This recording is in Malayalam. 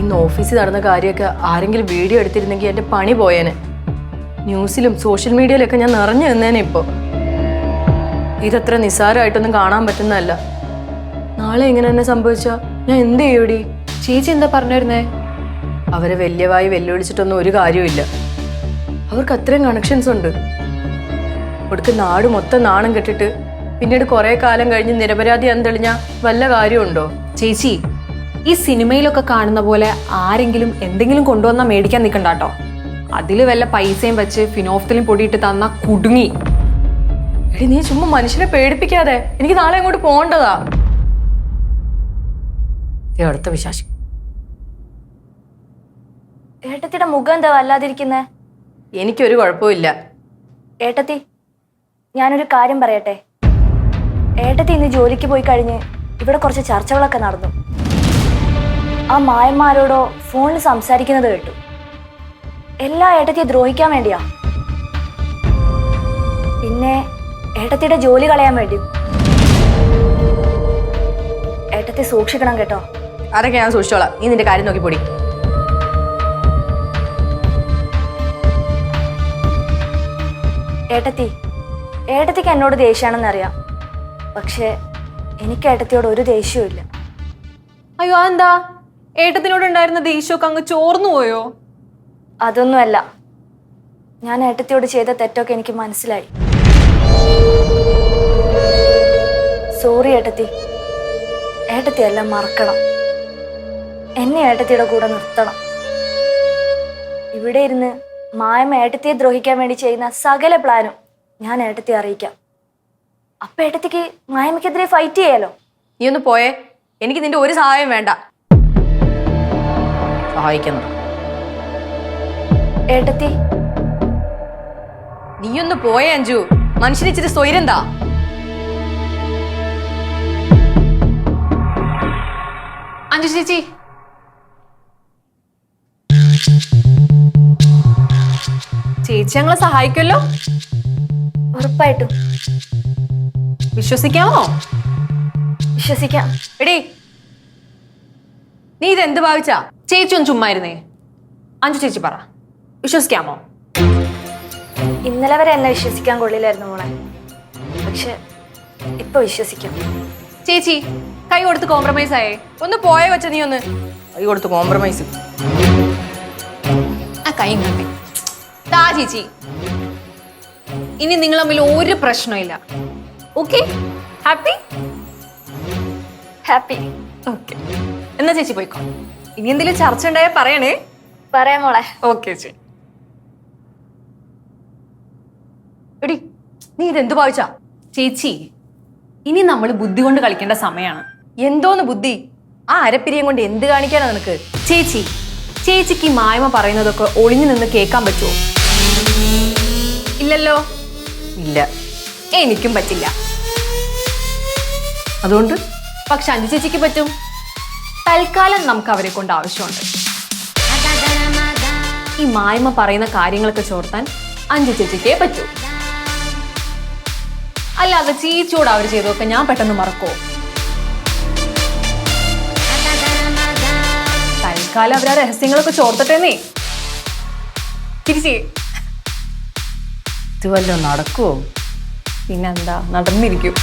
ഇന്ന് ഓഫീസിൽ നടന്ന കാര്യമൊക്കെ ആരെങ്കിലും വീഡിയോ എടുത്തിരുന്നെങ്കിൽ എൻ്റെ പണി പോയേനെ. ന്യൂസിലും സോഷ്യൽ മീഡിയയിലൊക്കെ ഞാൻ നിറഞ്ഞു നിന്നേനെ. ഇപ്പോൾ ഇതത്ര നിസ്സാരമായിട്ടൊന്നും കാണാൻ പറ്റുന്നതല്ല. നാളെ ഇങ്ങനെ തന്നെ സംഭവിച്ചാൽ ഞാൻ എന്ത് ചെയ്യൂടി? ചേച്ചി എന്താ പറഞ്ഞിരുന്നേ? അവരെ വലിയവായി വെല്ലുവിളിച്ചിട്ടൊന്നും ഒരു കാര്യമില്ല. അവർക്ക് അത്രയും കണക്ഷൻസ് ഉണ്ട്. ഒടുക്ക് നാട് മൊത്തം നാണം കെട്ടിട്ട് പിന്നീട് കുറെ കാലം കഴിഞ്ഞ് നിരപരാധിയാന്ന് തെളിഞ്ഞാ വല്ല കാര്യമുണ്ടോ? ചേച്ചി, ഈ സിനിമയിലൊക്കെ കാണുന്ന പോലെ ആരെങ്കിലും എന്തെങ്കിലും കൊണ്ടുവന്നാ മേടിക്കാൻ നിൽക്കണ്ടാട്ടോ. അതിൽ വല്ല പൈസയും വെച്ച് ഫിനോഫ്തലിൻ പൊടിയിട്ട് തന്ന കുടുങ്ങി. എടി, നീ ചുമ്മാ മനുഷ്യനെ പേടിപ്പിക്കാതെ. എനിക്ക് നാളെ അങ്ങോട്ട് പോകേണ്ടതാ. അടുത്ത വിശ്വാസം. ഏട്ടത്തിയുടെ മുഖം എന്താ വല്ലാതിരിക്കുന്നേ? എനിക്കൊരു കുഴപ്പമില്ല. ഏട്ടത്തി, ഞാനൊരു കാര്യം പറയട്ടെ. ഏട്ടത്തി ഇന്ന് ജോലിക്ക് പോയി കഴിഞ്ഞ് ഇവിടെ കുറച്ച് ചർച്ചകളൊക്കെ നടന്നു. ആ മായന്മാരോടോ ഫോണിൽ സംസാരിക്കുന്നത് കേട്ടു. എല്ലാ ഏട്ടത്തിയെ ദ്രോഹിക്കാൻ വേണ്ടിയാ. പിന്നെ ഏട്ടത്തിയുടെ ജോലി കളയാൻ വേണ്ടി. ഏട്ടത്തി സൂക്ഷിക്കണം കേട്ടോ. അതൊക്കെ ഞാൻ സൂക്ഷിച്ചോളാം. നീ നിന്റെ കാര്യം നോക്കി പൊടി. ഏട്ടത്തിക്ക് എന്നോട് ദേഷ്യമാണെന്ന് അറിയാം. പക്ഷെ എനിക്ക് ഏട്ടത്തിയോട് ഒരു ദേഷ്യവും ഇല്ല. അയ്യോ, അതെന്താ? ഏട്ടത്തിനോട് ഉണ്ടായിരുന്ന ദേഷ്യമൊക്കെ അങ്ങ് ചോർന്നു പോയോ? അതൊന്നുമല്ല, ഞാൻ ഏട്ടത്തിയോട് ചെയ്ത തെറ്റൊക്കെ എനിക്ക് മനസ്സിലായി. സോറി ഏട്ടത്തി. ഏട്ടത്തി എല്ലാം മറക്കണം. എന്നെ ഏട്ടത്തിയുടെ കൂടെ നിർത്തണം. ഇവിടെ ഇരുന്ന് മായമ്മ ഏട്ടത്തിയെ ദ്രോഹിക്കാൻ വേണ്ടി ചെയ്യുന്ന സകല പ്ലാനും ഞാൻ ഏട്ടത്തിയെ അറിയിക്കാം. അപ്പൊ ഏട്ടത്തിക്ക് മായമ്മക്കെതിരെ ഫൈറ്റ് ചെയ്യാലോ. നീ ഒന്ന് പോയേ. എനിക്ക് നിന്റെ ഒരു സഹായം വേണ്ട. സഹായിക്കണം ഏട്ടത്തി. നീയൊന്ന് പോയേ അഞ്ജു. മനുഷ്യന് ഇച്ചിരി സ്വൈരന്താ. അഞ്ജു ചേച്ചി, ചേച്ചി ഞങ്ങളെ സഹായിക്കുമല്ലോ? ഉറപ്പായിട്ടും. വിശ്വസിക്കാമോ? വിശ്വസിക്കാം. എടീ, നീ ഇതെന്ത് ഭാവിച്ചാ? ചേച്ചി ഒന്ന് ചുമ്മായിരുന്നേ. അഞ്ജു ചേച്ചി പറ, വിശ്വസിക്കാമോ? ഇന്നലെ വരെ എന്നെ വിശ്വസിക്കാൻ കൊള്ളില്ലായിരുന്നു മോളെ. പക്ഷെ ഇപ്പൊ വിശ്വസിക്കാം. ചേച്ചി, കൈ കൊടുത്ത് കോംപ്രമൈസ് ആയേ. ഒന്ന് പോയേ വെച്ച. നീ ഒന്ന് കൈ കൊടുത്ത് കോംപ്രമൈസ്. ആ കൈ ഇങ്ങോട്ട് താ ചേച്ചി. ഇനി നിങ്ങൾ തമ്മിൽ ഒരു പ്രശ്നമില്ല. ഓക്കെ? ഹാപ്പി? ഹാപ്പി. ഓക്കെ, എന്നാ ചേച്ചി പോയിക്കോ. ഇനി എന്തെങ്കിലും ചർച്ച ഉണ്ടായാൽ പറയണേ. പറയാം മോളെ. ഓക്കെ ചേച്ചി. എടി, നീ ഇതെന്ത് ഭാവിച്ചാ? ചേച്ചി, ഇനി നമ്മൾ ബുദ്ധി കൊണ്ട് കളിക്കേണ്ട സമയമാണ്. എന്തോന്ന് ബുദ്ധി? ആ അരപ്പിരിയം കൊണ്ട് എന്ത് കാണിക്കാനാ നിനക്ക്? ചേച്ചിക്ക് ഈ മായ്മ പറയുന്നതൊക്കെ ഒളിഞ്ഞു നിന്ന് കേൾക്കാൻ പറ്റുമോ? ഇല്ലല്ലോ. ഇല്ല, എനിക്കും പറ്റില്ല. അതുകൊണ്ട് പക്ഷെ അഞ്ജു ചേച്ചിക്ക് പറ്റും. തൽക്കാലം നമുക്ക് അവരെ കൊണ്ട് ആവശ്യമുണ്ട്. ഈ മായ്മ പറയുന്ന കാര്യങ്ങളൊക്കെ ചോർത്താൻ അഞ്ജു ചേച്ചിക്കേ പറ്റൂ. അല്ലാതെ ചേച്ചിയോട് അവർ ചെയ്തൊക്കെ ഞാൻ പെട്ടെന്ന് മറക്കോ? തൽക്കാലം അവരാ രഹസ്യങ്ങളൊക്കെ ചോർത്തട്ടേന്നേ. തിരിച്ചേ ഇത് വല്ലതും നടക്കുവോ? പിന്നെന്താ, നടന്നിരിക്കും.